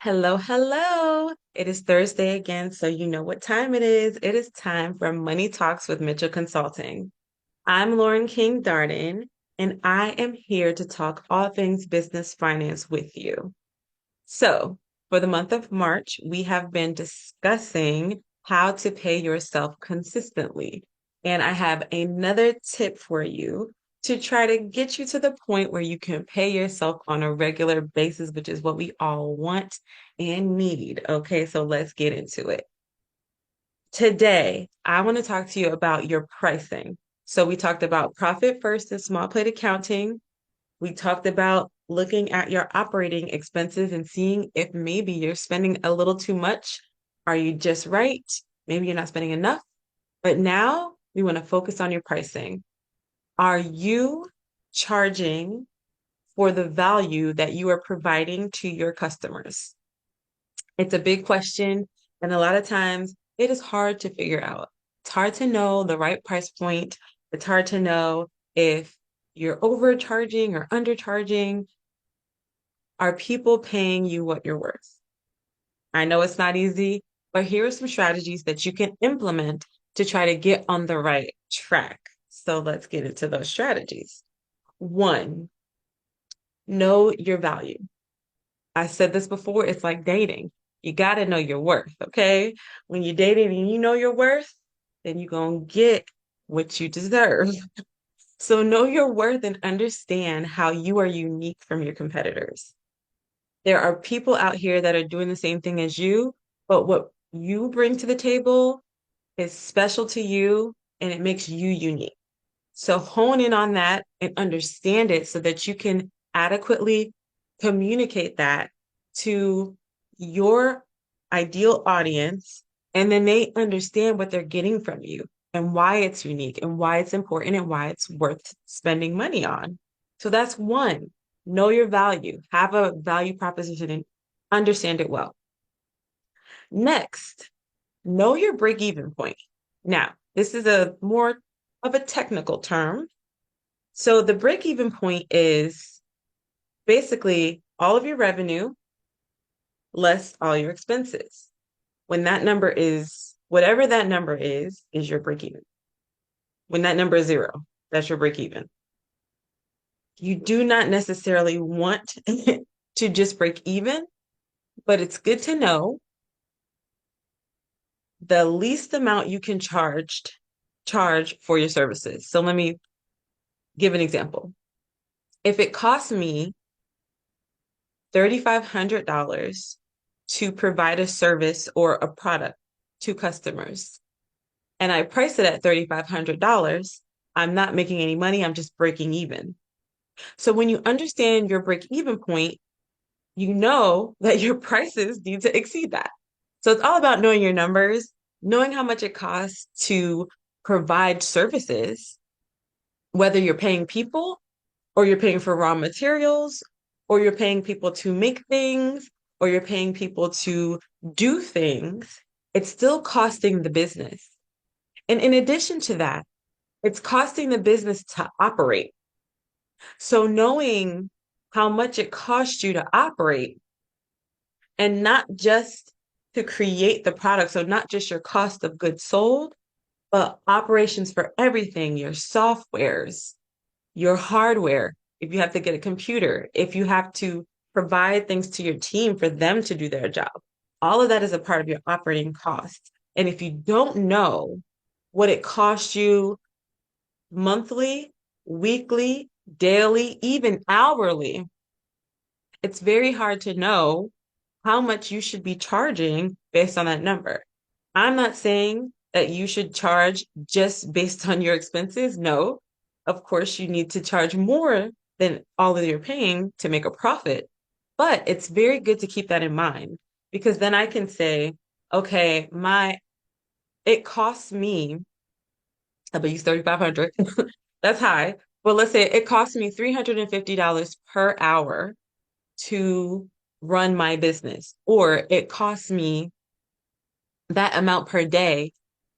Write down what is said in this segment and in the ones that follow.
Hello, hello. It is Thursday again, so you know what time it is. It is time for Money Talks with Mitchell Consulting. I'm Lauren King Darden, and I am here to talk all things business finance with you. So, for the month of March, we have been discussing how to pay yourself consistently. And I have another tip for you to try to get you to the point where you can pay yourself on a regular basis, which is what we all want and need. Okay, so let's get into it. Today, I want to talk to you about your pricing. So, we talked about profit first and small plate accounting. We talked about looking at your operating expenses and seeing if maybe you're spending a little too much. Are you just right? Maybe you're not spending enough. But now we want to focus on your pricing. Are you charging for the value that you are providing to your customers? It's a big question. And a lot of times it is hard to figure out. It's hard to know the right price point. It's hard to know if you're overcharging or undercharging. Are people paying you what you're worth? I know it's not easy, but here are some strategies that you can implement to try to get on the right track. So let's get into those strategies. One, know your value. I said this before, it's like dating. You got to know your worth, okay? When you're dating and you know your worth, then you're going to get what you deserve. So know your worth and understand how you are unique from your competitors. There are people out here that are doing the same thing as you, but what you bring to the table is special to you and it makes you unique. So hone in on that and understand it so that you can adequately communicate that to your ideal audience. And then they understand what they're getting from you and why it's unique and why it's important and why it's worth spending money on. So that's one. Know your value, have a value proposition and understand it well. Next, know your break even point. Now, this is a more of a technical term. So the break even point is basically all of your revenue less all your expenses. When that number is, whatever that number is your break even. When that number is zero, that's your break even. You do not necessarily want to just break even, but it's good to know the least amount you can charge for your services. So let me give an example. If it costs me $3,500 to provide a service or a product to customers, and I price it at $3,500, I'm not making any money, I'm just breaking even. So when you understand your break even point, you know that your prices need to exceed that. So it's all about knowing your numbers, knowing how much it costs to provide services, whether you're paying people or you're paying for raw materials or you're paying people to make things or you're paying people to do things, it's still costing the business. And in addition to that, it's costing the business to operate. So knowing how much it costs you to operate and not just to create the product, so not just your cost of goods sold, but operations for everything, your softwares, your hardware, if you have to get a computer, if you have to provide things to your team for them to do their job, all of that is a part of your operating costs. And if you don't know what it costs you monthly, weekly, daily, even hourly, it's very hard to know how much you should be charging based on that number. I'm not saying that you should charge just based on your expenses. No, of course, you need to charge more than all that you're paying to make a profit. But it's very good to keep that in mind because then I can say, okay, it costs me, I bet you 3,500. That's high. But let's say it costs me $350 per hour to run my business, or it costs me that amount per day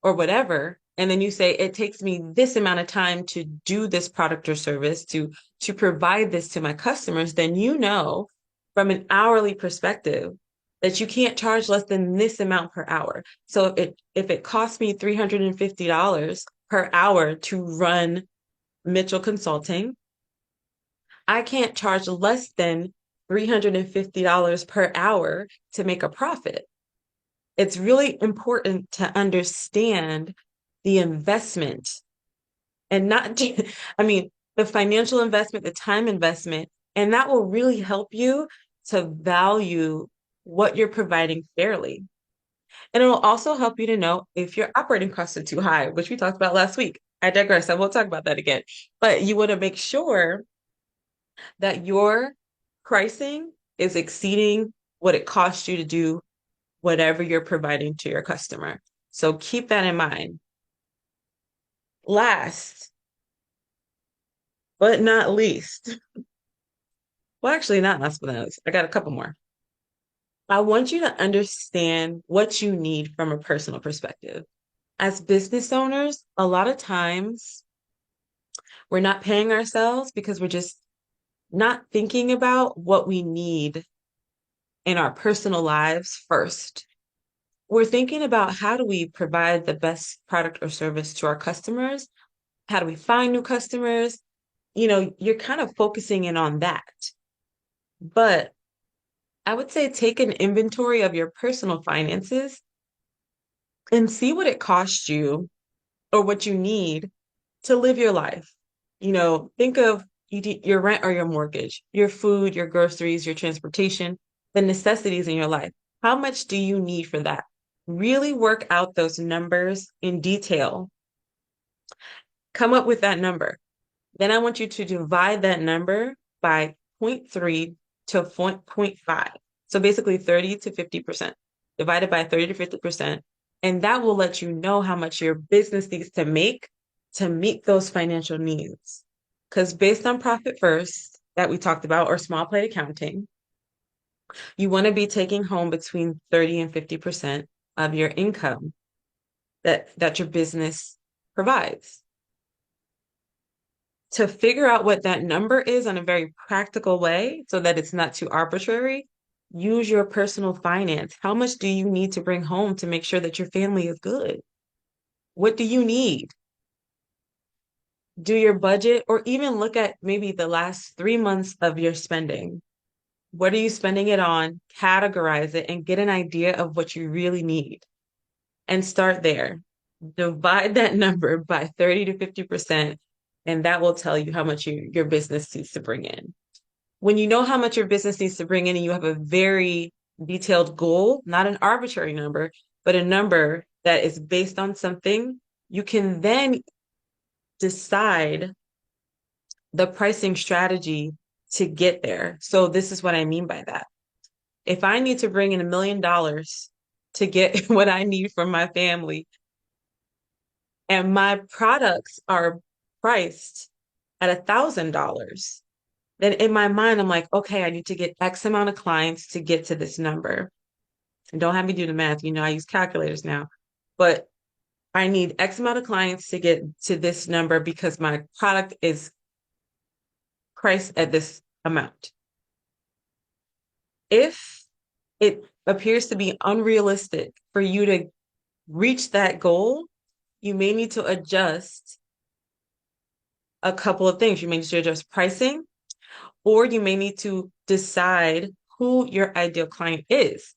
or whatever. And then you say it takes me this amount of time to do this product or service to provide this to my customers, then you know from an hourly perspective that you can't charge less than this amount per hour. So if it costs me $350 per hour to run Mitchell Consulting, I can't charge less than $350 per hour to make a profit. It's really important to understand the investment and not, I mean, the financial investment, the time investment, and that will really help you to value what you're providing fairly. And it will also help you to know if your operating costs are too high, which we talked about last week. I digress. I won't talk about that again. But you want to make sure that your pricing is exceeding what it costs you to do whatever you're providing to your customer. So keep that in mind. Last but not least, well, actually, not last but not least, I got a couple more. I want you to understand what you need from a personal perspective. As business owners, a lot of times we're not paying ourselves because we're just not thinking about what we need in our personal lives first. We're thinking about how do we provide the best product or service to our customers? How do we find new customers? You're kind of focusing in on that. But I would say take an inventory of your personal finances and see what it costs you or what you need to live your life. Think of your rent or your mortgage, your food, your groceries, your transportation, the necessities in your life. How much do you need for that? Really work out those numbers in detail. Come up with that number. Then I want you to divide that number by zero point 0.3 to 0.5. So basically 30 to 50%, divided by 30 to 50%. And that will let you know how much your business needs to make to meet those financial needs. Because based on profit first that we talked about, or small plate accounting, you want to be taking home between 30 and 50% of your income that your business provides. To figure out what that number is on a very practical way so that it's not too arbitrary, use your personal finance. How much do you need to bring home to make sure that your family is good? What do you need? Do your budget or even look at maybe the last 3 months of your spending. What are you spending it on? Categorize it and get an idea of what you really need and start there. Divide that number by 30 to 50%, and that will tell you how much your business needs to bring in. When you know how much your business needs to bring in and you have a very detailed goal, not an arbitrary number, but a number that is based on something, you can then decide the pricing strategy to get there. So this is what I mean by that. If I need to bring in $1 million to get what I need from my family, and my products are priced at $1,000, then in my mind, I'm like, okay, I need to get X amount of clients to get to this number. And don't have me do the math. I use calculators now, but I need X amount of clients to get to this number because my product is priced at this amount. If it appears to be unrealistic for you to reach that goal, you may need to adjust a couple of things. You may need to adjust pricing, or you may need to decide who your ideal client is.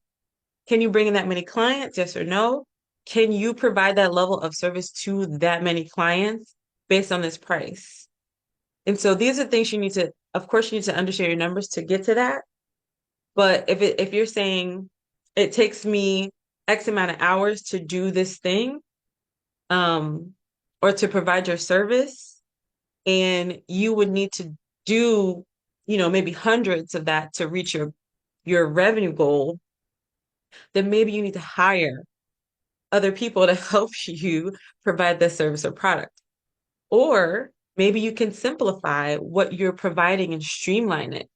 Can you bring in that many clients? Yes or no? Can you provide that level of service to that many clients based on this price? And so these are things of course, you need to understand your numbers to get to that. But if you're saying it takes me X amount of hours to do this thing, um, or to provide your service, and you would need to do, maybe hundreds of that to reach your revenue goal, then maybe you need to hire other people to help you provide the service or product. Or maybe you can simplify what you're providing and streamline it.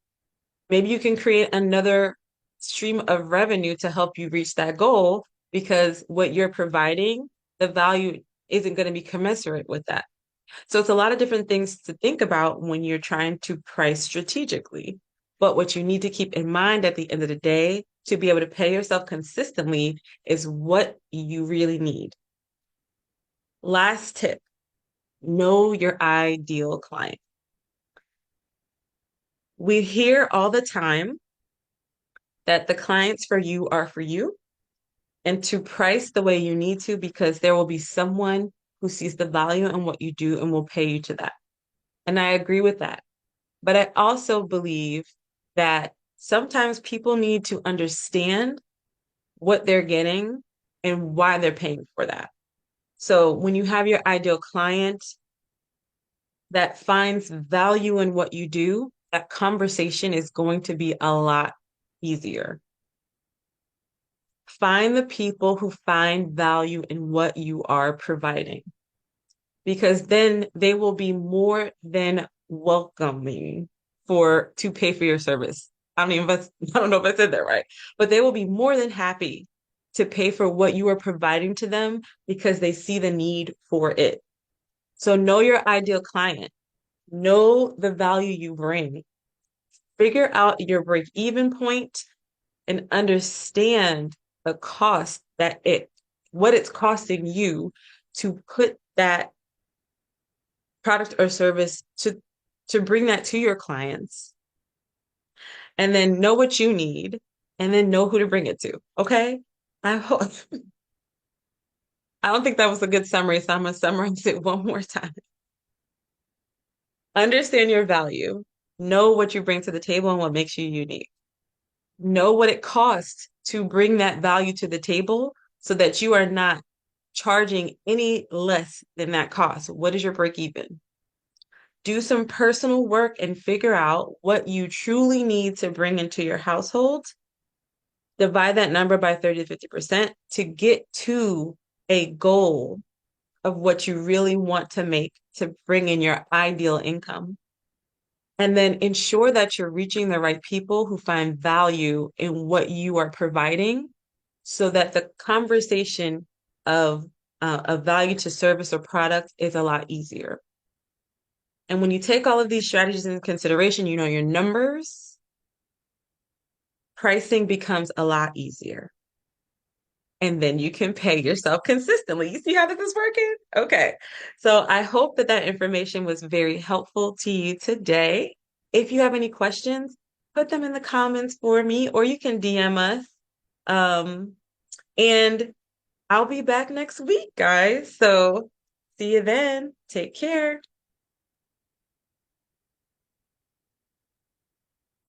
Maybe you can create another stream of revenue to help you reach that goal because what you're providing, the value isn't going to be commensurate with that. So it's a lot of different things to think about when you're trying to price strategically. But what you need to keep in mind at the end of the day to be able to pay yourself consistently is what you really need. Last tip, know your ideal client. We hear all the time that the clients for you are for you and to price the way you need to because there will be someone who sees the value in what you do and will pay you to that. And I agree with that. But I also believe that sometimes people need to understand what they're getting and why they're paying for that. So when you have your ideal client that finds value in what you do, that conversation is going to be a lot easier. Find the people who find value in what you are providing, because then they will be more than welcoming to pay for your service. I don't know if I said that right, but they will be more than happy to pay for what you are providing to them because they see the need for it. So know your ideal client, know the value you bring, figure out your break even point and understand the cost what it's costing you to put that product or service to bring that to your clients, and then know what you need and then know who to bring it to. Okay. I hope I don't think that was a good summary, so I'm gonna summarize it one more time. Understand your value, know what you bring to the table and what makes you unique. Know what it costs to bring that value to the table so that you are not charging any less than that cost. What is your break even? Do some personal work and figure out what you truly need to bring into your household. Divide that number by 30 to 50% to get to a goal of what you really want to make to bring in your ideal income. And then ensure that you're reaching the right people who find value in what you are providing so that the conversation of value to service or product is a lot easier. And when you take all of these strategies into consideration, you know your numbers, pricing becomes a lot easier. And then you can pay yourself consistently. You see how this is working? Okay. So I hope that that information was very helpful to you today. If you have any questions, put them in the comments for me, or you can DM us. And I'll be back next week, guys. So see you then. Take care.